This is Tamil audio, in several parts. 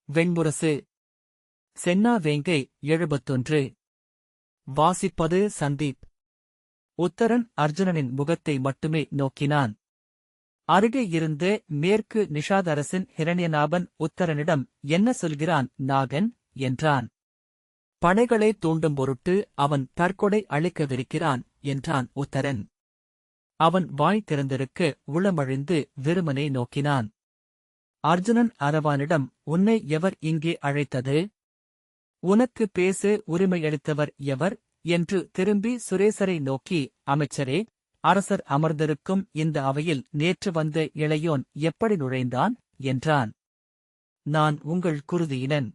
வெண்முரசு. சென்னா வேங்கை 71. வாசிப்பது சந்தீப். உத்தரன் அர்ஜுனனின் முகத்தை மட்டுமே நோக்கினான். அருகே இருந்த மேற்கு நிஷாதரசின் ஹிரண்யநாபன் உத்தரனிடம் என்ன சொல்கிறான் நாகன் என்றான். படைகளை தூண்டும் பொருட்டு அவன் தற்கொடை அளிக்கவிருக்கிறான் என்றான் உத்தரன். அவன் வாய் திறந்திருக்க உளமழிந்து வெறுமனே நோக்கினான். அர்ஜுனன் அரவானிடம் உன்னை எவர் இங்கே அழைத்தது? உனக்கு பேச உரிமையளித்தவர் எவர் என்று திரும்பி சுரேசரை நோக்கி, அமைச்சரே, அரசர் அமர்ந்திருக்கும் இந்த அவையில் நேற்று வந்த இளையோன் எப்படி நுழைந்தான் என்றான். நான் உங்கள் குருதியினன்.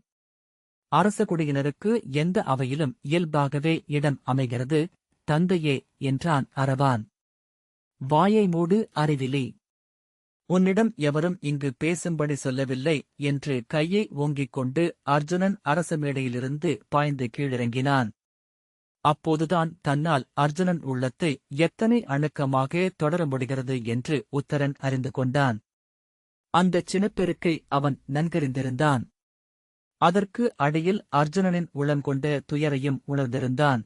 அரசகுடியினருக்கு எந்த அவையிலும் இயல்பாகவே இடம் அமைகிறது தந்தையே என்றான் அரவான். வாயை மூடு அறிவிலி. உன்னிடம் எவரும் இங்கு பேசும்படி சொல்லவில்லை என்று கையை ஓங்கிக் கொண்டு அர்ஜுனன் அரச மேடையிலிருந்து பாய்ந்து கீழிறங்கினான். அப்போதுதான் தன்னால் அர்ஜுனன் உள்ளத்தை எத்தனை அணுக்கமாக தொடர முடிகிறது என்று உத்தரன் அறிந்து கொண்டான். அந்தச் சினப்பெருக்கை அவன் நன்கறிந்திருந்தான். அதற்கு அடியில் அர்ஜுனனின் உளங்கொண்ட துயரையும் உணர்ந்திருந்தான்.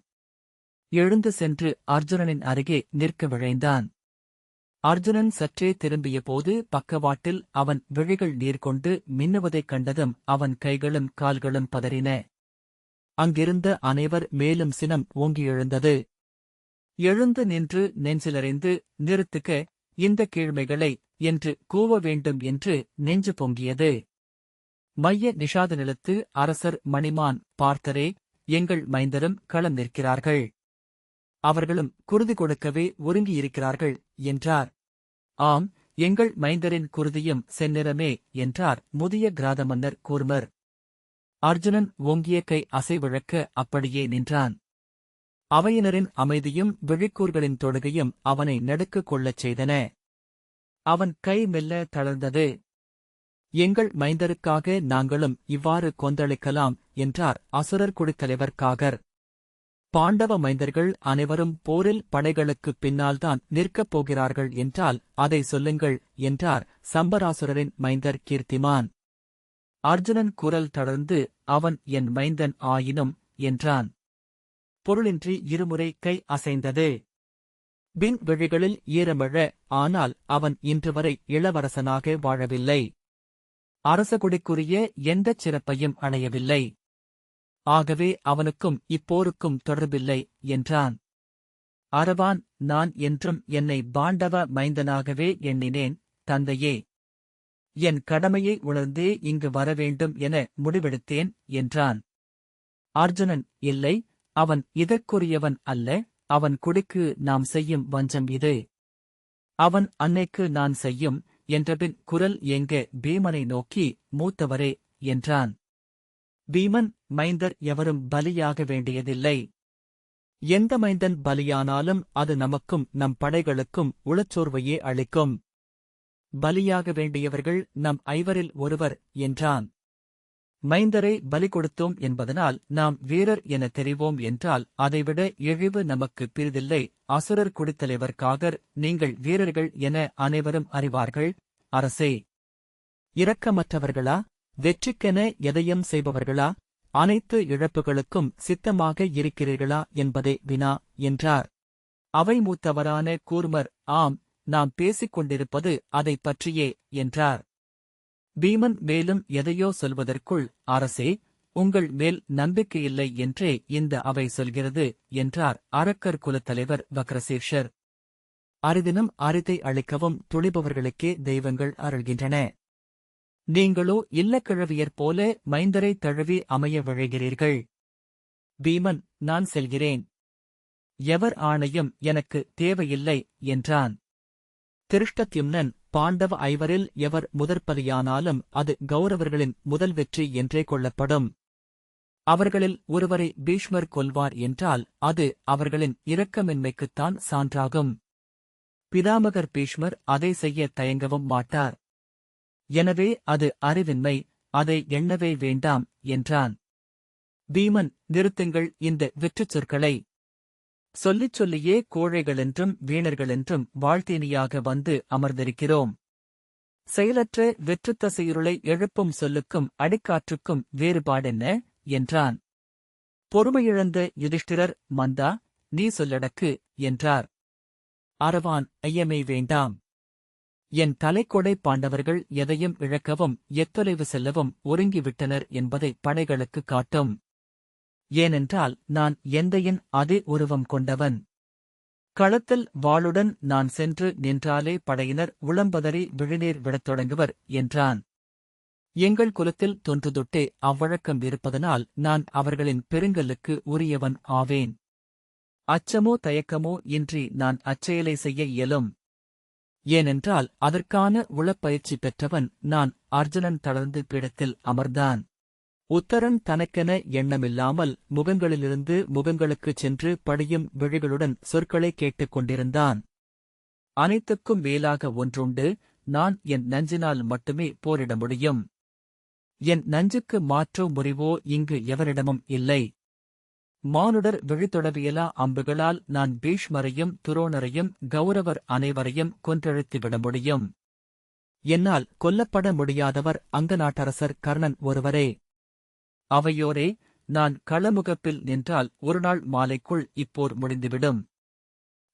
எழுந்து சென்று அர்ஜுனனின் அருகே நிற்க விழைந்தான். அர்ஜுனன் சற்றே திரும்பிய போது பக்கவாட்டில் அவன் விழிகள் நீர் கொண்டு மின்னுவதைக் கண்டதும் அவன் கைகளும் கால்களும் பதறின. அங்கிருந்த அனைவர் மேலும் சினம் ஓங்கி எழுந்தது. எழுந்து நின்று நெஞ்சிலறைந்து நிறுத்துக இந்த கீழ்மைகளை என்று கூவ வேண்டும் என்று நெஞ்சு பொங்கியது. மைய நிஷாத நிலத்து அரசர் மணிமான் பார்த்தரே, எங்கள் மைந்தரும் களம் நிற்கிறார்கள். அவர்களும் குருதி கொடுக்கவே ஒருங்கியிருக்கிறார்கள் என்றார். ஆம், எங்கள் மைந்தரின் குருதியும் செந்நிறமே என்றார் முதிய கிராத மன்னர் கூர்மர். அர்ஜுனன் ஓங்கிய கை அசைவிழக்க அப்படியே நின்றான். அவையினரின் அமைதியும் விழிக்கூர்களின் தொடுகையும் அவனை நடுக்கு கொள்ளச் செய்தன. அவன் கை மெல்ல தளர்ந்தது. எங்கள் மைந்தருக்காக நாங்களும் இவ்வாறு கொந்தளிக்கலாம் என்றார் அசுரர் குடித்தலைவர் காகர். பாண்டவ மைந்தர்கள் அனைவரும் போரில் படைகளுக்குப் பின்னால்தான் நிற்கப் போகிறார்கள் என்றால் அதை சொல்லுங்கள் என்றார் சம்பராசுரரின் மைந்தர் கீர்த்திமான். அர்ஜுனன் குரல் தளர்ந்து அவன் என் மைந்தன் ஆயினும் என்றான். பொருளின்றி இருமுறை கை அசைந்தது. பின் விழிகளில் ஈரமிழ, ஆனால் அவன் இன்றுவரை இளவரசனாக வாழவில்லை. அரசகுடிக்குரிய எந்தச் சிறப்பையும் அடையவில்லை. ஆகவே அவனுக்கும் இப்போருக்கும் தொடர்பில்லை என்றான். அரவான், நான் என்றும் என்னை பாண்டவ மைந்தனாகவே எண்ணினேன் தந்தையே. என் கடமையை உணர்ந்தே இங்கு வரவேண்டும் என முடிவெடுத்தேன் என்றான். அர்ஜுனன், இல்லை, அவன் இதற்குரியவன் அல்ல, அவன் குடிக்கு நாம் செய்யும் வஞ்சம் இது. அவன் அன்னைக்கு நான் செய்யும் என்றபின் குரல் ஏங்க பீமனை நோக்கி, மூத்தவரே என்றான். பீமன், மைந்தர் எவரும் பலியாக வேண்டியதில்லை. எந்த மைந்தன் பலியானாலும் அது நமக்கும் நம் படைகளுக்கும் உளச்சோர்வையே அளிக்கும். பலியாக வேண்டியவர்கள் நம் ஐவரில் ஒருவர் என்றான். மைந்தரை பலி கொடுத்தோம் என்பதனால் நாம் வீரர் என தெரிவோம் என்றால் அதைவிட இழிவு நமக்கு பிரிதில்லை. அசுரர் குடித்தலைவர் காகர், நீங்கள் வீரர்கள் என அனைவரும் அறிவார்கள். அரசே, இரக்கமற்றவர்களா? வெற்றிக்கென எதையும் செய்பவர்களா? அனைத்து இழப்புகளுக்கும் சித்தமாக இருக்கிறீர்களா என்பதே வினா என்றார். அவை மூத்தவரான கூர்மர், ஆம், நாம் பேசிக் கொண்டிருப்பது அதைப் பற்றியே என்றார். பீமன் மேலும் எதையோ சொல்வதற்குள், அரசே, உங்கள் மேல் நம்பிக்கையில்லை என்றே இந்த அவை சொல்கிறது என்றார் அரக்கர் குலத்தலைவர் வக்ரசீர்ஷர். அரிதினும் அரிதை அளிக்கவும் துளிபவர்களுக்கே தெய்வங்கள் அருள்கின்றன. நீங்களோ இல்லக்கிழவியற் போல மைந்தரை தழுவி அமைய விழைகிறீர்கள். பீமன், நான் செல்கிறேன். எவர் ஆணையும் எனக்கு தேவையில்லை என்றான். திருஷ்டத்யும்னன், பாண்டவ ஐவரில் எவர் முதற்பலியானாலும் அது கௌரவர்களின் முதல் வெற்றி என்றே கொள்ளப்படும். அவர்களில் ஒருவரை பீஷ்மர் கொல்வார் என்றால் அது அவர்களின் இரக்கமின்மைக்குத்தான் சான்றாகும். பிதாமகர் பீஷ்மர் அதை செய்ய தயங்கவும் மாட்டார். எனவே அது அறிவின்மை, அதை எண்ணவே வேண்டாம் என்றான். பீமன், நிறுத்துங்கள் இந்த வெற்றுச் சொற்களை. சொல்லிச் சொல்லியே கோழைகளென்றும் வீணர்களென்றும் வாழ்த்தீனியாக வந்து அமர்ந்திருக்கிறோம். செயலற்ற வெற்றுத்த செய்யுளை எழுப்பும் சொல்லுக்கும் அடிக்காற்றுக்கும் வேறுபாடென்ன என்றான். பொறுமையிழந்த யுதிஷ்டிரர், மந்தா, நீ சொல்லடக்கு என்றார். அரவான், ஐயமே வேண்டாம். என் தலைக்கொடை பாண்டவர்கள் எதையும் இழக்கவும் எத்தொலைவு செல்லவும் ஒருங்கிவிட்டனர் என்பதை படைகளுக்கு காட்டும். ஏனென்றால் நான் எந்தையின் அதே உருவம் கொண்டவன். களத்தில் வாளுடன் நான் சென்று நின்றாலே படையினர் உளம்பதறி விழிநீர் விடத் தொடங்குவர் என்றான். எங்கள் குலத்தில் தொன்றுதொட்டே அவ்வழக்கம் இருப்பதனால் நான் அவர்களின் பெருங்கல்லுக்கு உரியவன் ஆவேன். அச்சமோ தயக்கமோ இன்றி நான் அச்செயலை செய்ய இயலும். ஏனென்றால் அதற்கான உளப்பயிற்சி பெற்றவன் நான். அர்ஜுனன் தளர்ந்து பீடத்தில் அமர்ந்தான். உத்தரன் தனக்கென எண்ணமில்லாமல் முகங்களிலிருந்து முகங்களுக்குச் சென்று படியும் விழிகளுடன் சொற்களை கேட்டுக் கொண்டிருந்தான். அனைத்துக்கும் மேலாக ஒன்றுண்டு, நான் என் நஞ்சினால் மட்டுமே போரிட முடியும். என் நஞ்சுக்கு மாற்றோ முறிவோ இங்கு எவரிடமும் இல்லை. மானுடர் விழித்தொடவியலா அம்புகளால் நான் பீஷ்மரையும் துரோணரையும் கௌரவர் அனைவரையும் கொன்றெழுத்திவிட முடியும். என்னால் கொல்லப்பட முடியாதவர் அங்கநாட்டரசர் கர்ணன் ஒருவரே. அவையோரே, நான் களமுகப்பில் நின்றால் ஒருநாள் மாலைக்குள் இப்போர் முடிந்துவிடும்.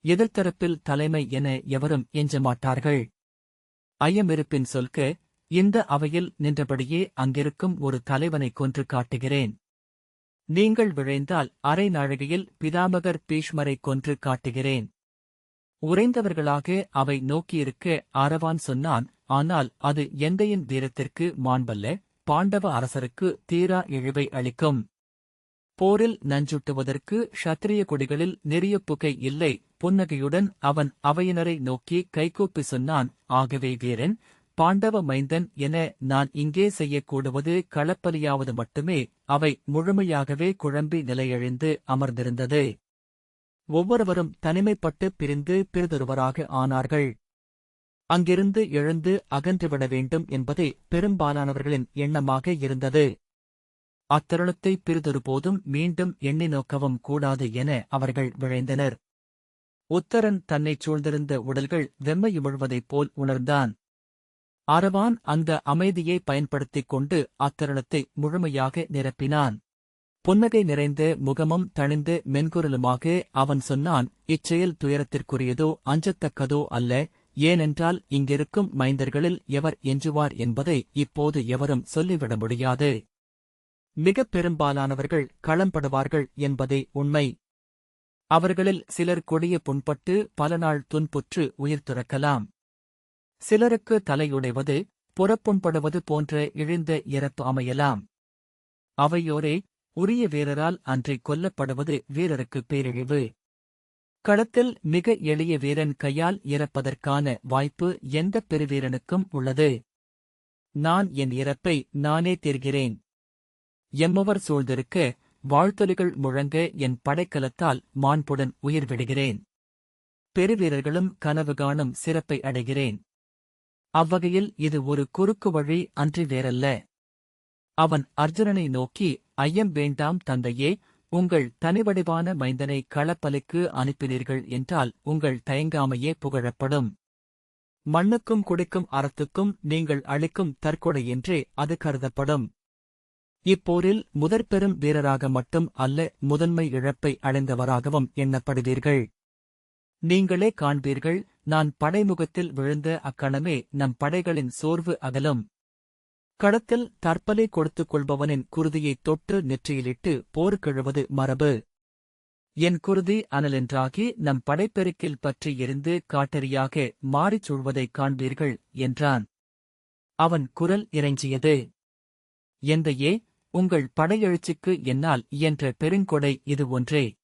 எதிர்த்தரப்பில் தலைமை என எவரும் எஞ்சமாட்டார்கள். ஐயமிருப்பின் சொல்க, இந்த அவையில் நின்றபடியே அங்கிருக்கும் ஒரு தலைவனை கொன்று காட்டுகிறேன். நீங்கள் விழைந்தால் அரை நாழிகையில் பிதாமகர் பீஷ்மரை கொன்று காட்டுகிறேன். உறைந்தவர்களாக அவை நோக்கியிருக்க அரவான் சொன்னான். ஆனால் அது எந்தையின் வீரத்திற்கு மாண்பல்ல, பாண்டவ அரசருக்கு தீரா இழிவை அளிக்கும். போரில் நஞ்சுட்டுவதற்கு க்ஷத்திரிய கொடிகளில் நெறிய புகை இல்லை. புன்னகையுடன் அவன் அவையினரை நோக்கி கைகூப்பி சொன்னான். ஆகவே வீரன், பாண்டவ மைந்தன் என நான் இங்கே செய்யக்கூடுவது களப்பலியாவது மட்டுமே. அவை முழுமையாகவே குழம்பி நிலையழிந்து அமர்ந்திருந்தது. ஒவ்வொருவரும் தனிமைப்பட்டு பிரிந்து பிறிதொருவராக ஆனார்கள். அங்கிருந்து எழுந்து அகன்றுவிட வேண்டும் என்பதே பெரும்பாலானவர்களின் எண்ணமாக இருந்தது. அத்தருணத்தை பிறிதொருபோதும் மீண்டும் எண்ணி நோக்கவும் கூடாது என அவர்கள் விழைந்தனர். உத்தரன் தன்னைச் சூழ்ந்திருந்த உடல்கள் வெம்மையுமிழ்வதைப் போல் உணர்ந்தான். அரவான் அந்த அமைதியை பயன்படுத்திக் கொண்டு அத்தருணத்தை முழுமையாக நிரப்பினான். புன்னகை நிறைந்த முகமும் தணிந்த மென்குரலுமாக அவன் சொன்னான். இச்செயல் துயரத்திற்குரியதோ அஞ்சத்தக்கதோ அல்ல. ஏனென்றால் இங்கிருக்கும் மைந்தர்களில் எவர் எஞ்சுவார் என்பதை இப்போது எவரும் சொல்லிவிட முடியாது. மிகப் பெரும்பாலானவர்கள் களம்படுவார்கள் என்பதே உண்மை. அவர்களில் சிலர் கொடிய புண்பட்டு பல நாள் துன்புற்று உயிர் துறக்கலாம். சிலருக்கு தலையுடைவது, புறப்புண்படுவது போன்ற இழிந்த இறப்பு அமையலாம். அவையோரே, உரிய வீரரால் அன்றி கொல்லப்படுவது வீரருக்கு பேரிழிவு. களத்தில் மிக எளிய வீரன் கையால் இறப்பதற்கான வாய்ப்பு எந்தப் பெருவீரனுக்கும் உள்ளது. நான் என் இறப்பை நானே தீர்கிறேன். எம்மவர் சூழ்ந்திருக்க வாழ்த்தொலிகள் முழங்க என் படைக்கலத்தால் மாண்புடன் உயிர் விடுகிறேன். பெருவீரர்களும் கனவு காணும் சிறப்பை அடைகிறேன். அவ்வகையில் இது ஒரு குறுக்கு வழி அன்றி வேறல்ல. அவன் அர்ஜுனனை நோக்கி, ஐயம் வேண்டாம் தந்தையே, உங்கள் தனிவடிவான மைந்தனை களப்பலிக்கு அனுப்பினீர்கள் என்றால் உங்கள் தயங்காமையே புகழப்படும். மண்ணுக்கும் குடிக்கும் அறத்துக்கும் நீங்கள் அளிக்கும் தற்கொடையென்றே அது கருதப்படும். இப்போரில் முதற்பெரும் வீரராக மட்டும் அல்ல, முதன்மை இழப்பை அடைந்தவராகவும் எண்ணப்படுவீர்கள். நீங்களே காண்பீர்கள், நான் படைமுகத்தில் விழுந்த அக்கணமே நம் படைகளின் சோர்வு அகலும். களத்தில் தற்பலை கொடுத்துக் கொள்பவனின் குருதியைத் தொட்டு நெற்றியிலிட்டு போருக்கெழுவது மரபு. என் குருதி அனலென்றாகி நம் படைப்பெருக்கில் பற்றி எரிந்து காட்டெரியாக மாறிச் சூழ்வதைக் காண்பீர்கள் என்றான். அவன் குரல் இறைஞ்சியது. எந்தையே, உங்கள் படையெழுச்சிக்கு என்னால் இயன்ற பெருங்கொடை இது ஒன்றே.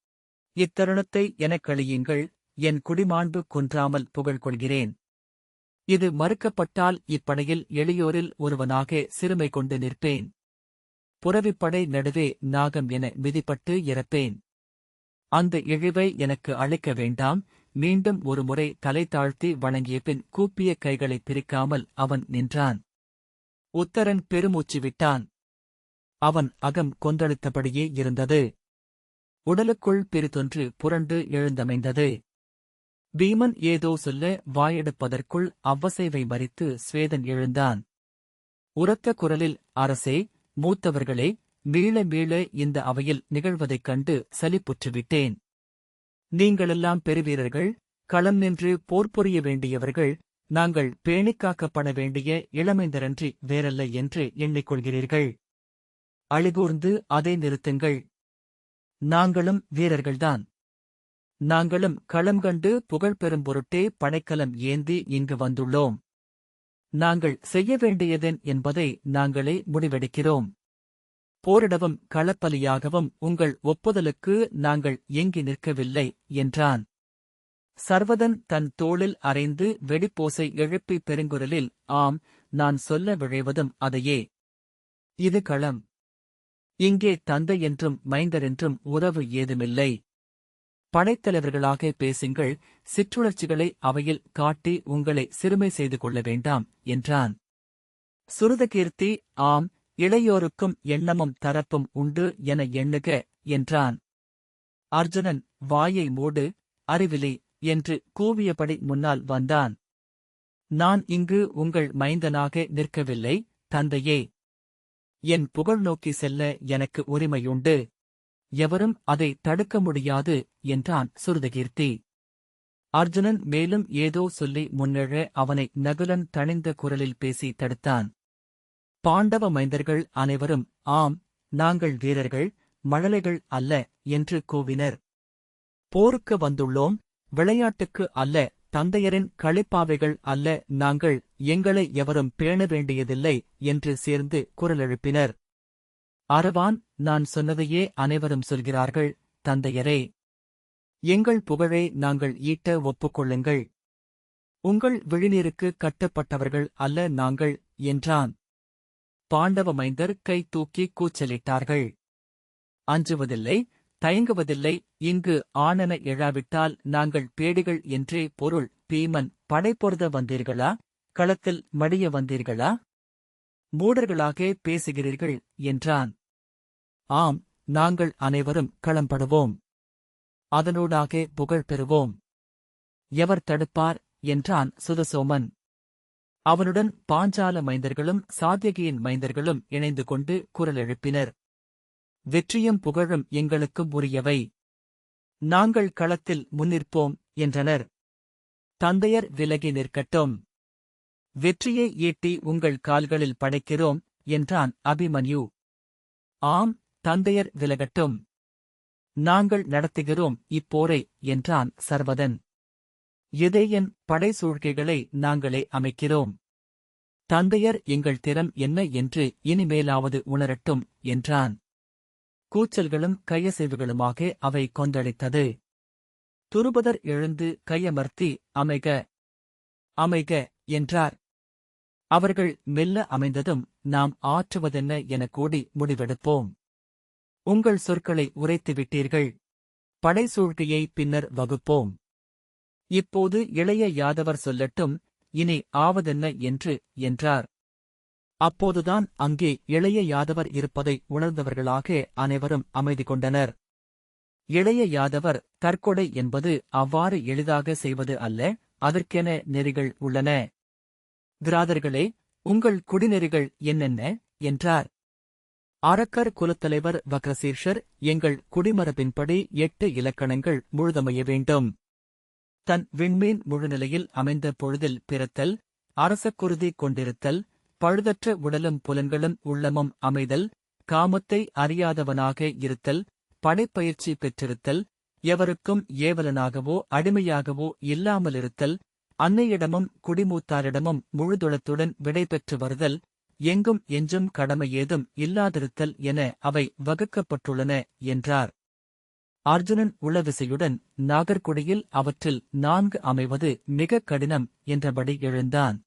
இத்தருணத்தை எனக்களியுங்கள். என் குடிமாண்பு குன்றாமல் புகழ் கொள்கிறேன். இது மறுக்கப்பட்டால் இப்படையில் எளியோரில் ஒருவனாக சிறுமை கொண்டு நிற்பேன். புரவிப்படை நடுவே நாகம் என மிதிப்பட்டு இறப்பேன். அந்த இழிவை எனக்கு அளிக்க வேண்டாம். மீண்டும் ஒருமுறை தலை தாழ்த்தி வணங்கிய பின் கூப்பிய கைகளை பிரிக்காமல் அவன் நின்றான். உத்தரன் பெருமூச்சு விட்டான். அவன் அகம் கொந்தளித்தபடியே இருந்தது. உடலுக்குள் பிரிதொன்று புரண்டு எழுந்தமைந்தது. பீமன் ஏதோ சொல்ல வாயெடுப்பதற்குள் அவ்வசைவை மறித்து ஸ்வேதன் எழுந்தான். உரத்த குரலில், அரசே, மூத்தவர்களே, மீள மீள இந்த அவையில் நிகழ்வதைக் கண்டு சலிப்புற்றுவிட்டேன். நீங்களெல்லாம் பெருவீரர்கள், களம் நின்று போர் புரிய வேண்டியவர்கள், நாங்கள் பேணிக்காக்கப்பட வேண்டிய இளமைந்தரன்றி வேறல்ல என்று எண்ணிக்கொள்கிறீர்கள். அழிகூர்ந்து அதை நிறுத்துங்கள். நாங்களும் வீரர்கள்தான். நாங்களும் களம் கண்டு புகழ் பெறும் பொருட்டே படைக்கலம் ஏந்தி இங்கு வந்துள்ளோம். நாங்கள் செய்ய வேண்டியதென் என்பதை நாங்களே முடிவெடுக்கிறோம். போரிடவும் களப்பலியாகவும் உங்கள் ஒப்புதலுக்கு நாங்கள் ஏங்கி நிற்கவில்லை என்றான். சர்வதன் தன் தோளில் அறைந்து வெடிப்போசை எழுப்பி பெருங்குரலில், ஆம், நான் சொல்ல விழைவதும் அதையே. இது களம். இங்கே தந்தை என்றும் மைந்தரென்றும் உறவு ஏதுமில்லை. படைத்தலைவர்களாக பேசுங்கள், சிற்றுணர்ச்சிகளை அவையில் காட்டி உங்களை சிறுமை செய்து கொள்ள வேண்டாம் என்றான். சுருதகீர்த்தி, ஆம், இளையோருக்கும் எண்ணமும் தரப்பும் உண்டு என எண்ணுக என்றான். அர்ஜுனன், வாயை மூடு, அறிவிலி என்று கூவியபடி முன்னால் வந்தான். நான் இங்கு உங்கள் மைந்தனாக நிற்கவில்லை, தந்தையே. என் புகழ் நோக்கி செல்ல எனக்கு உரிமையுண்டு. எவரும் அதை தடுக்க முடியாது என்றான் சுருதகீர்த்தி. அர்ஜுனன் மேலும் ஏதோ சொல்லி முன்னெழ அவனை நகுலன் தணிந்த குரலில் பேசி தடுத்தான். பாண்டவ மைந்தர்கள் அனைவரும், ஆம், நாங்கள் வீரர்கள், மழலைகள் அல்ல என்று கூவினர். போருக்கு வந்துள்ளோம், விளையாட்டுக்கு அல்ல, தந்தையரின் களிப்பாவைகள் அல்ல, நாங்கள் எங்களை எவரும் பேண வேண்டியதில்லை என்று சேர்ந்து குரலெழுப்பினர். அரவான், நான் சொன்னதையே அனைவரும் சொல்கிறார்கள், தந்தையரே. எங்கள் புகழை நாங்கள் ஈட்ட ஒப்புக்கொள்ளுங்கள். உங்கள் விழிநீருக்கு கட்டுப்பட்டவர்கள் அல்ல நாங்கள் என்றான். பாண்டவ மைந்தர் கை தூக்கி கூச்சலிட்டார்கள். அஞ்சுவதில்லை, தயங்குவதில்லை, இங்கு ஆனென எழாவிட்டால் நாங்கள் பேடிகள் என்றே பொருள். பீமன், படைப்பொருத வந்தீர்களா, களத்தில் மடிய வந்தீர்களா? மூடர்களாக பேசுகிறீர்கள் என்றான். ஆம், நாங்கள் அனைவரும் களம்படுவோம். அதனூடாக புகழ் பெறுவோம். எவர் தடுப்பார் என்றான் சுதசோமன். அவனுடன் பாஞ்சால மைந்தர்களும் சாத்யகியின் மைந்தர்களும் இணைந்து கொண்டு குரல் எழுப்பினர். வெற்றியும் புகழும் எங்களுக்கும் உரியவை. நாங்கள் களத்தில் முன்னிற்போம் என்றனர். தந்தையர் விலகி நிற்கட்டும். வெற்றியை ஈட்டி உங்கள் கால்களில் படைக்கிறோம் என்றான் அபிமன்யு. ஆம், தந்தையர் விலகட்டும். நாங்கள் நடத்துகிறோம் இப்போரை என்றான் சர்வதன். எதேயன் படை சூழ்கைகளை நாங்களே அமைக்கிறோம். தந்தையர் எங்கள் திறம் என்ன என்று இனிமேலாவது உணரட்டும் என்றான். கூச்சல்களும் கையசைவுகளுமாக அவை கொந்தளித்தது. துருபதர் எழுந்து கையமர்த்தி, அமைக, அமைக என்றார். அவர்கள் மெல்ல அமைந்ததும், நாம் ஆற்றுவதென்ன என கூடி முடிவெடுப்போம். உங்கள் சொற்களை உரைத்துவிட்டீர்கள். படைசூழ்கையை பின்னர் வகுப்போம். இப்போது இளைய யாதவர் சொல்லட்டும், இனி ஆவதென்ன என்றார். அப்போதுதான் அங்கே இளைய யாதவர் இருப்பதை உணர்ந்தவர்களாக அனைவரும் அமைதி கொண்டனர். இளைய யாதவர், தற்கொடை என்பது அவ்வாறு எளிதாக செய்வது அல்ல, அதற்கென நெறிகள் உள்ளன. கிராதர்களே, உங்கள் குடிநெறிகள் என்னென்ன என்றார். அரக்கர் குலத்தலைவர் வக்ரசீர்ஷர், எங்கள் குடிமரபின்படி 8 இலக்கணங்கள் முழுதமைய வேண்டும். தன் விண்மீன் முழுநிலையில் அமைந்த பொழுதில் பிறத்தல், அரசக்குருதி கொண்டிருத்தல், பழுதற்ற உடலும் புலன்களும் உள்ளமும் அமைதல், காமத்தை அறியாதவனாக இருத்தல், படைப்பயிற்சி பெற்றிருத்தல், எவருக்கும் ஏவலனாகவோ அடிமையாகவோ இல்லாமலிருத்தல், அன்னையிடமும் குடிமூத்தாரிடமும் முழுதுளத்துடன் விடை பெற்று வருதல், எங்கும் எஞ்சும் கடமை ஏதும் இல்லாதிருத்தல் என அவை வகுக்கப்பட்டுள்ளன என்றார். அர்ஜுனன் உளவிசையுடன், நாகர்குடியில் அவற்றில் 4 அமைவது மிக கடினம் என்றபடி எழுந்தான்.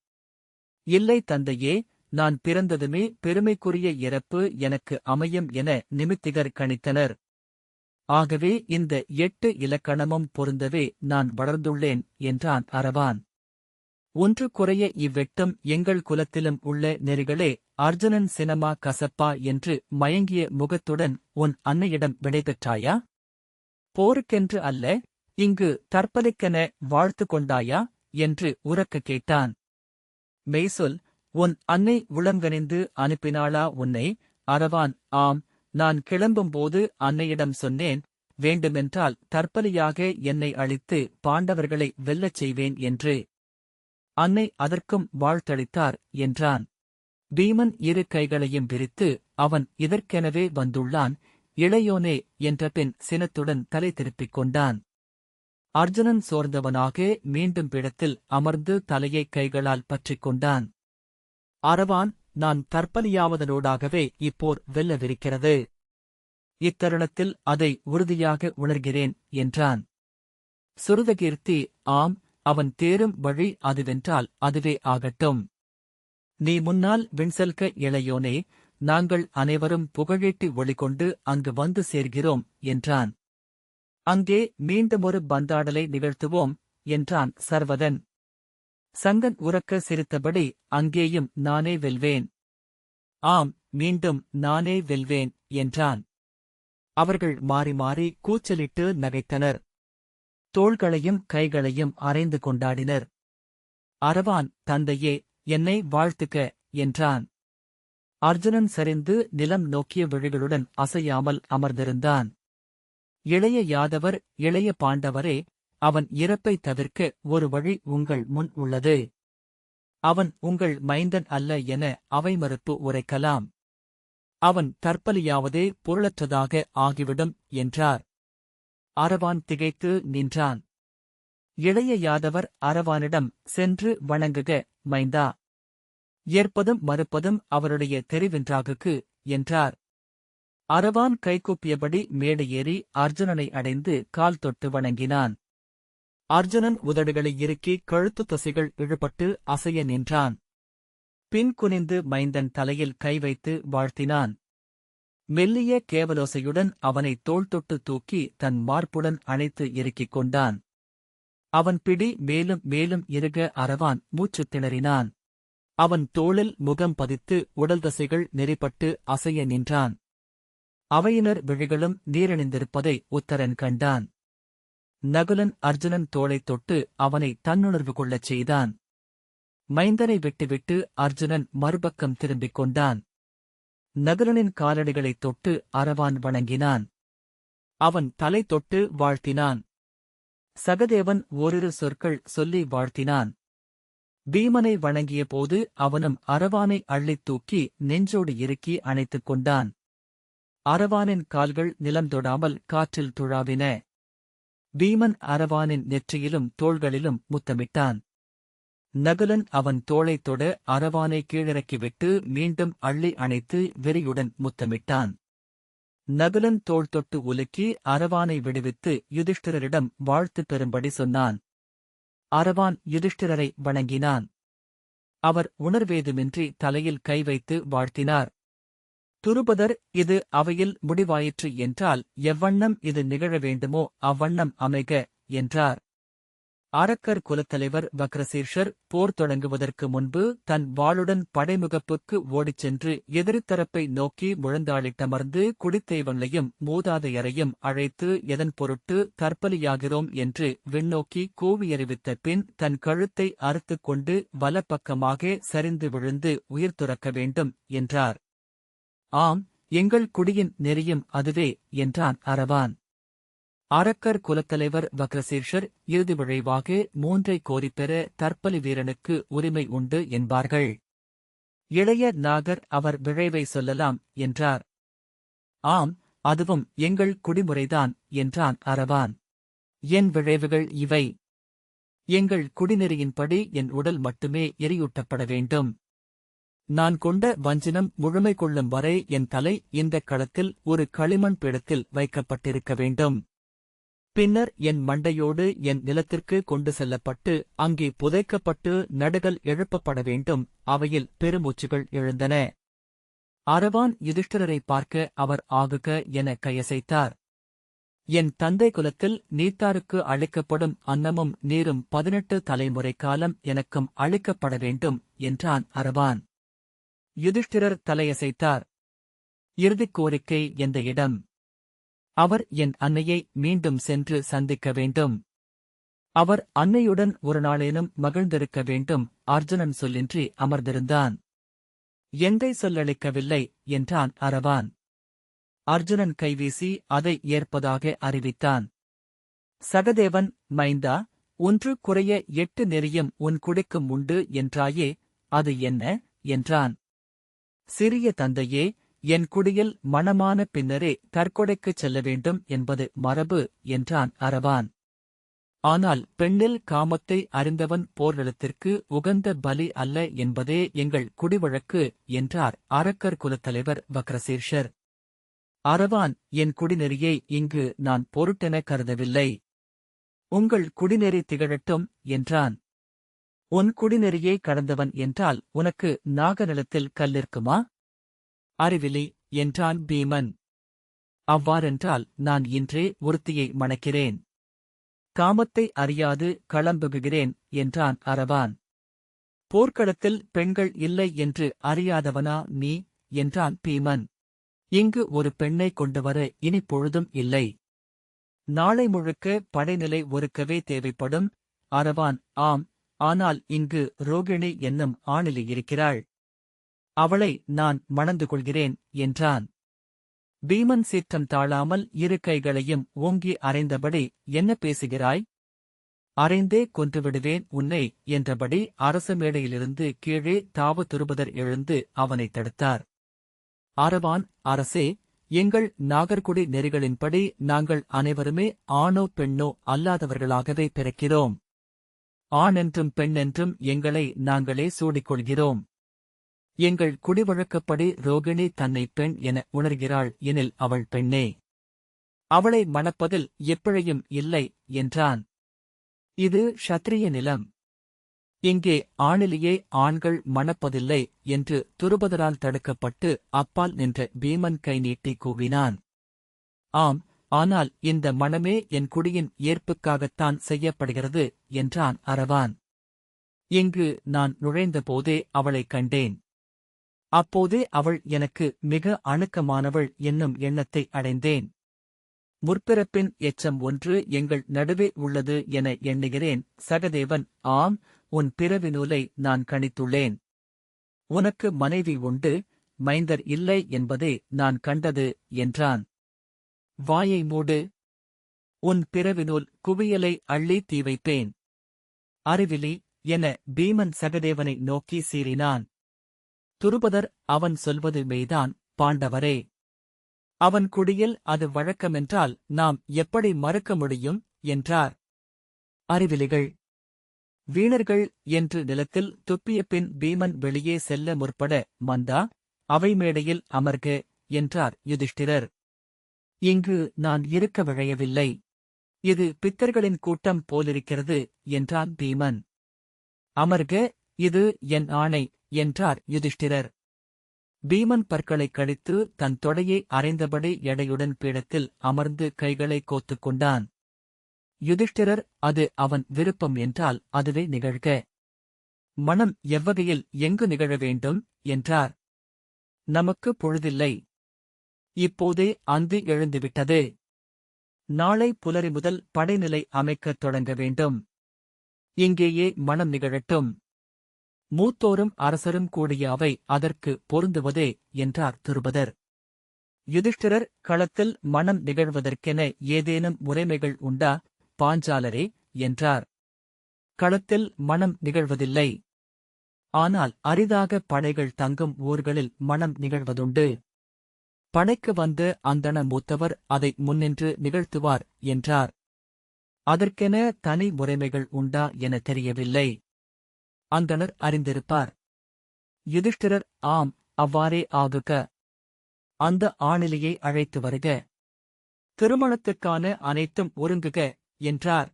இல்லை தந்தையே, நான் பிறந்ததுமே பெருமைக்குரிய இறப்பு எனக்கு அமையும் என நிமித்திகர் கணித்தனர். ஆகவே இந்த 8 இலக்கணமும் பொருந்தவே நான் வளர்ந்துள்ளேன் என்றான் அரவான். ஒன்று குறைய இவ்வெட்டும் எங்கள் குலத்திலும் உள்ள நெறிகளே. அர்ஜுனன் சினமா கசப்பா என்று மயங்கிய முகத்துடன் உன் அன்னையிடம் விடைபெற்றாயா? போருக்கென்று அல்ல, இங்கு தற்பலிக்கென வாழ்த்து கொண்டாயா என்று உரக்க கேட்டான். மெய்சொல், உன் அன்னை உளங்கனிந்து அனுப்பினாளா உன்னை? அரவான், ஆம், நான் கிளம்பும்போது அன்னையிடம் சொன்னேன், வேண்டுமென்றால் தற்பலியாக என்னை அழித்து பாண்டவர்களை வெல்லச் செய்வேன் என்று. அன்னை அதற்கும் வாழ்த்தளித்தார் என்றான். பீமன் இரு கைகளையும் விரித்து, அவன் இதற்கெனவே வந்துள்ளான், இளையோனே என்ற பின் சினத்துடன் தலை திருப்பிக் கொண்டான். அர்ஜுனன் சோர்ந்தவனாக மீண்டும் பிடத்தில் அமர்ந்து தலையை கைகளால் பற்றிக் கொண்டான். அரவான், நான் தற்பலியாவதனோடாகவே இப்போர் வெல்லவிருக்கிறது. இத்தருணத்தில் அதை உறுதியாக உணர்கிறேன் என்றான். சுருதகீர்த்தி, ஆம், அவன் தேரும் வழி அதுவென்றால் அதுவே ஆகட்டும். நீ முன்னால் விண்செல்க இளையோனே, நாங்கள் அனைவரும் புகழீட்டி ஒளிகொண்டு அங்கு வந்து சேர்கிறோம் என்றான். அங்கே மீண்டுமொரு பந்தாடலை நிகழ்த்துவோம் என்றான் சர்வதன். சங்கன் உரக்க சிரித்தபடி, அங்கேயும் நானே வெல்வேன். ஆம், மீண்டும் நானே வெல்வேன் என்றான். அவர்கள் மாறி மாறி கூச்சலிட்டு நகைத்தனர். தோள்களையும் கைகளையும் அரைந்து கொண்டாடினர். அரவான், தந்தையே, என்னை வாழ்த்துக என்றான். அர்ஜுனன் சரிந்து நிலம் நோக்கிய விழிகளுடன் அசையாமல் அமர்ந்திருந்தான். இளைய யாதவர், இளைய பாண்டவரே, அவன் இறப்பைத் தவிர்க்க ஒரு வழி உங்கள் முன் உள்ளது. அவன் உங்கள் மைந்தன் அல்ல என அவை மறுப்பு உரைக்கலாம். அவன் தற்பலியாவதே பொருளற்றதாக ஆகிவிடும் என்றார். அரவான் திகைத்து நின்றான். இளைய யாதவர் அரவானிடம், சென்று வணங்குக மைந்தா. ஏற்பதும் மறுப்பதும் அவருடைய தெரிவென்றாகுக்கு என்றார். அரவான் கைகூப்பியபடி மேடை ஏறி அர்ஜுனனை அடைந்து கால் தொட்டு வணங்கினான். அர்ஜுனன் உதடுகளை இறுக்கி கழுத்து தசைகள் இழுபட்டு அசைய நின்றான். பின் குனிந்து மைந்தன் தலையில் கை வைத்து வாழ்த்தினான். மெல்லிய கேவலோசையுடன் அவனை தோள் தொட்டு தூக்கி தன் மார்புடன் அணைத்து இறுக்கிக் கொண்டான். அவன் பிடி மேலும் மேலும் இறுக அரவான் மூச்சுத் திணறினான். அவன் தோளில் முகம் பதித்து உடல் தசைகள் நெறிப்பட்டு அசைய நின்றான். அவையினர் விழிகளும் நீரணிந்திருப்பதை உத்தரன் கண்டான். நகுலன் அர்ஜுனன் தோளைத் தொட்டு அவனை தன்னுணர்வு கொள்ளச் செய்தான். மைந்தனை விட்டுவிட்டு அர்ஜுனன் மறுபக்கம் திரும்பிக் கொண்டான். நகுலனின் காலடிகளைத் தொட்டு அரவான் வணங்கினான். அவன் தலை தொட்டு வாழ்த்தினான். சகதேவன் ஓரிரு சொற்கள் சொல்லி வாழ்த்தினான். பீமனை வணங்கிய போது அவனும் அரவானை அள்ளித் தூக்கி நெஞ்சோடு இறுக்கி அணைத்துக் கொண்டான். அரவானின் கால்கள் நிலம் தொடாமல் காற்றில் துழாவின. பீமன் அரவானின் நெற்றியிலும் தோள்களிலும் முத்தமிட்டான். நகுலன் அவன் தோளைத் தொட அரவானை கீழிறக்கிவிட்டு மீண்டும் அள்ளி அணைத்து வெறியுடன் முத்தமிட்டான். நகுலன் தோள் தொட்டு உலுக்கி அரவானை விடுவித்து யுதிஷ்டிரரிடம் வாழ்த்து பெறும்படி சொன்னான். அரவான் யுதிஷ்டிரரை வணங்கினான். அவர் உணர்வேதுமின்றி தலையில் கை வைத்து வாழ்த்தினார். துருபதர், இது அவையில் முடிவாயிற்று என்றால் எவ்வண்ணம் இது நிகழ வேண்டுமோ அவ்வண்ணம் அமைக என்றார். அரக்கர் குலத்தலைவர் வக்ரசீர்ஷர் போர் தொடங்குவதற்கு முன்பு தன் வாளுடன் படைமுகப்புக்கு ஓடிச் சென்று எதிரித்தரப்பை நோக்கி முழந்தாளிட்டமர்ந்து குடித்தெய்வங்களையும் மூதாதையரையும் அழைத்து எதன் பொருட்டு தற்பலியாகிறோம் என்று விண்ணோக்கி கூவியறிவித்த பின் தன் கழுத்தை அறுத்துக் கொண்டு வலப்பக்கமாக சரிந்து விழுந்து உயிர் துறக்க வேண்டும் என்றார். ஆம், எங்கள் குடியின் நெறியும் அதுவே என்றான் அரவான். அரக்கர் குலத்தலைவர் வக்ரசீர்ஷர் இறுதி விழைவாக 3 கோரிப்பெற தற்பலி வீரனுக்கு உரிமை உண்டு என்பார்கள். இளைய நாகர் அவர் விழைவை சொல்லலாம் என்றார். ஆம், அதுவும் எங்கள் குடிமுறைதான் என்றான் அரவான். என் விழைவுகள் இவை. எங்கள் குடிநெறியின்படி என் உடல் மட்டுமே எரியூட்டப்பட வேண்டும். நான் கொண்ட வஞ்சினம் முழுமை கொள்ளும் வரை என் தலை இந்தக் களத்தில் ஒரு களிமண் பீடத்தில் வைக்கப்பட்டிருக்க வேண்டும். பின்னர் என் மண்டையோடு என் நிலத்திற்கு கொண்டு செல்லப்பட்டு அங்கே புதைக்கப்பட்டு நடுகள் எழுப்பப்பட வேண்டும். அவையில் பெருமூச்சுகள் எழுந்தன. அரவான் யுதிஷ்டிரரை பார்க்க அவர் ஆகுக என கையசைத்தார். என் தந்தை குலத்தில் நீத்தாருக்கு அளிக்கப்படும் அன்னமும் நீரும் 18 தலைமுறை காலம் எனக்கும் அளிக்கப்பட வேண்டும் என்றான் அரவான். யுதிஷ்டிரர் தலையசைத்தார். இறுதிக் கோரிக்கை எந்த இடம்? அவர் என் அன்னையை மீண்டும் சென்று சந்திக்க வேண்டும். அவர் அன்னையுடன் ஒரு நாளேனும் மகிழ்ந்திருக்க வேண்டும். அர்ஜுனன் சொல்லின்றி அமர்ந்திருந்தான். எந்தை சொல்லளிக்கவில்லை என்றான் அரவான். அர்ஜுனன் கைவீசி அதை ஏற்பதாக அறிவித்தான். சகதேவன், மைந்தா, ஒன்று குறைய 8 நெறியும் உன் குடிக்கும் உண்டு என்றாயே, அது என்ன என்றான். சிறிய தந்தையே, என் குடியில் மணமான பின்னரே தற்கொடைக்குச் செல்ல வேண்டும் என்பது மரபு என்றான் அரவான். ஆனால் பெண்ணில் காமத்தை அறிந்தவன் போர்நிலத்திற்கு உகந்த பலி அல்ல என்பதே எங்கள் குடிவழக்கு என்றார் அரக்கர் குலத்தலைவர் வக்ரசீர்ஷர். அரவான், என் குடிநெறியை இங்கு நான் பொருட்டென கருதவில்லை. உங்கள் குடிநெறி திகழட்டும் என்றான். உன் குடிநெறியை கடந்தவன் என்றால் உனக்கு நாகநிலத்தில் கல்லிருக்குமா? அறிவிலி என்றான் பீமன். அவ்வாறென்றால் நான் இன்றே ஒருத்தியை மணக்கிறேன். காமத்தை அறியாது களம்புகிறேன் என்றான் அரவான். போர்க்களத்தில் பெண்கள் இல்லை என்று அறியாதவனா நீ என்றான் பீமன். இங்கு ஒரு பெண்ணை கொண்டுவர இனி பொழுதும் இல்லை. நாளை முழுக்க படைநிலை ஒருக்கவே தேவைப்படும். அரவான், ஆம், ஆனால் இங்கு ரோகிணி என்னும் ஆணிலி இருக்கிறாள். அவளை நான் மணந்து கொள்கிறேன் என்றான். பீமன் சீற்றம் தாழாமல் இரு கைகளையும் ஓங்கி அறைந்தபடி, என்ன பேசுகிறாய்? அறைந்தே கொன்றுவிடுவேன் உன்னை என்றபடி அரச மேடையிலிருந்து கீழே தாவ துருபதர் எழுந்து அவனைத் தடுத்தார். அரவான், அரசே, எங்கள் நாகர்குடி நெறிகளின்படி நாங்கள் அனைவருமே ஆணோ பெண்ணோ அல்லாதவர்களாகவே பிறக்கிறோம். ஆணென்றும் பெண்ணென்றும் எங்களை நாங்களே சூடிக்கொள்கிறோம். எங்கள் குடிவழக்கப்படி ரோகிணி தன்னை பெண் என உணர்கிறாள் எனில் அவள் பெண்ணே. அவளை மணப்பதில் எப்பிழையும் இல்லை என்றான். இது க்ஷத்திரிய நிலம். இங்கே ஆணிலேயே ஆண்கள் மணப்பதில்லை என்று துருபதரால் தடுக்கப்பட்டு அப்பால் நின்ற பீமன் கை நீட்டி கூவினான். ஆம், ஆனால் இந்த மணமே என் குடியின் ஏற்புக்காகத்தான் செய்யப்படுகிறது என்றான் அரவான். இங்கு நான் நுழைந்தபோதே அவளைக் கண்டேன். அப்போதே அவள் எனக்கு மிக அணுக்கமானவள் என்னும் எண்ணத்தை அடைந்தேன். முற்பிறப்பின் எச்சம் ஒன்று எங்கள் நடுவே உள்ளது என எண்ணுகிறேன். சகதேவன், ஆம், உன் பிறவி நூலை நான் கணித்துள்ளேன். உனக்கு மனைவி உண்டு, மைந்தர் இல்லை என்பதே நான் கண்டது என்றான். வாயை மூடு. உன் பிறவி நூல் குவியலை அள்ளி தீ வைப்பேன். அறிவிலி என பீமன் சகதேவனை நோக்கி சீறினான். துருபதர், அவன் சொல்வது மெய்தான் பாண்டவரே. அவன் குடியில் அது வழக்கமென்றால் நாம் எப்படி மறுக்க முடியும் என்றார். அறிவிலிகள், வீணர்கள் என்று நிலத்தில் துப்பிய பின் பீமன் வெளியே செல்ல முற்பட, மந்தா, அவை மேடையில் அமர்க என்றார் யுதிஷ்டிரர். இங்கு நான் இருக்க விழையவில்லை. இது பித்தர்களின் கூட்டம் போலிருக்கிறது என்றான் பீமன். அமர்க, இது என் ஆணை என்றார் யுதிஷ்டிரர். பீமன் பற்களைக் கடித்து தன் தொடையை அறைந்தபடி எடையுடன் பீடத்தில் அமர்ந்து கைகளை கோத்துக் கொண்டான். யுதிஷ்டிரர், அது அவன் விருப்பம் என்றால் அதுவே நிகழ்க. மனம் எவ்வகையில் எங்கு நிகழ வேண்டும் என்றார். நமக்கு பொழுதில்லை. இப்போதே அந்து எழுந்துவிட்டது. நாளை புலரி முதல் படைநிலை அமைக்கத் தொடங்க வேண்டும். இங்கேயே மனம் நிகழட்டும். மூத்தோரும் அரசரும் கூடிய அவை அதற்கு பொருந்துவதே என்றார் துருபதர். யுதிஷ்டிரர், களத்தில் மனம் நிகழ்வதற்கென ஏதேனும் முறைமைகள் உண்டா பாஞ்சாலரே என்றார். களத்தில் மனம் நிகழ்வதில்லை. ஆனால் அரிதாக படைகள் தங்கும் ஊர்களில் மனம் நிகழ்வதுண்டு. படைக்கு வந்த அந்தண மூத்தவர் அதை முன்னின்று நிகழ்த்துவார் என்றார். அதற்கென தனி முறைமைகள் உண்டா என தெரியவில்லை. அந்தணர் அறிந்திருப்பார். யுதிஷ்டிரர், ஆம், அவ்வாறே ஆகுக. அந்த ஆணிலியை அழைத்து வருக. திருமணத்துக்கான அனைத்தும் ஒருங்குக என்றார்.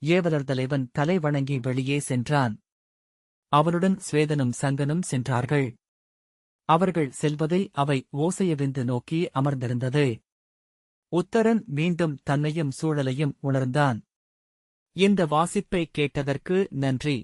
ஏவலர் தலைவன் தலை வணங்கி வெளியே சென்றான். அவனுடன் ஸ்வேதனும் சங்கனும் சென்றார்கள். அவர்கள் செல்வதை அவை ஓசையவிந்து நோக்கி அமர்ந்திருந்தது. உத்தரன் மீண்டும் தன்னையும் சூழலையும் உணர்ந்தான். இந்த வாசிப்பை கேட்டதற்கு நன்றி.